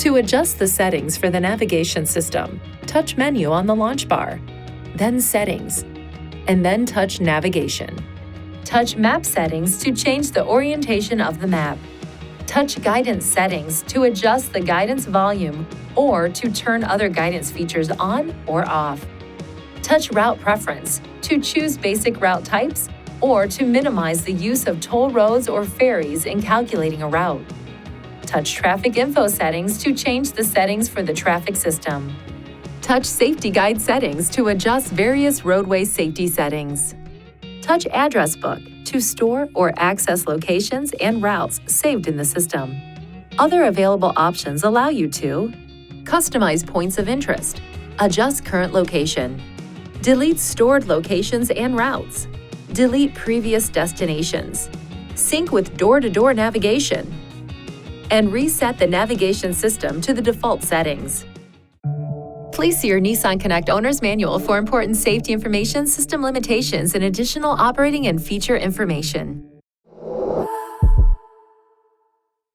To adjust the settings for the navigation system, touch Menu on the launch bar, then Settings, and then touch Navigation. Touch Map Settings to change the orientation of the map. Touch Guidance Settings to adjust the guidance volume or to turn other guidance features on or off. Touch Route Preference to choose basic route types or to minimize the use of toll roads or ferries in calculating a route. Touch Traffic Info Settings to change the settings for the traffic system. Touch Safety Guide Settings to adjust various roadway safety settings. Touch Address Book to store or access locations and routes saved in the system. Other available options allow you to customize points of interest, adjust current location, delete stored locations and routes, delete previous destinations, sync with door-to-door navigation, and reset the navigation system to the default settings. Please see your Nissan Connect Owner's Manual for important safety information, system limitations, and additional operating and feature information.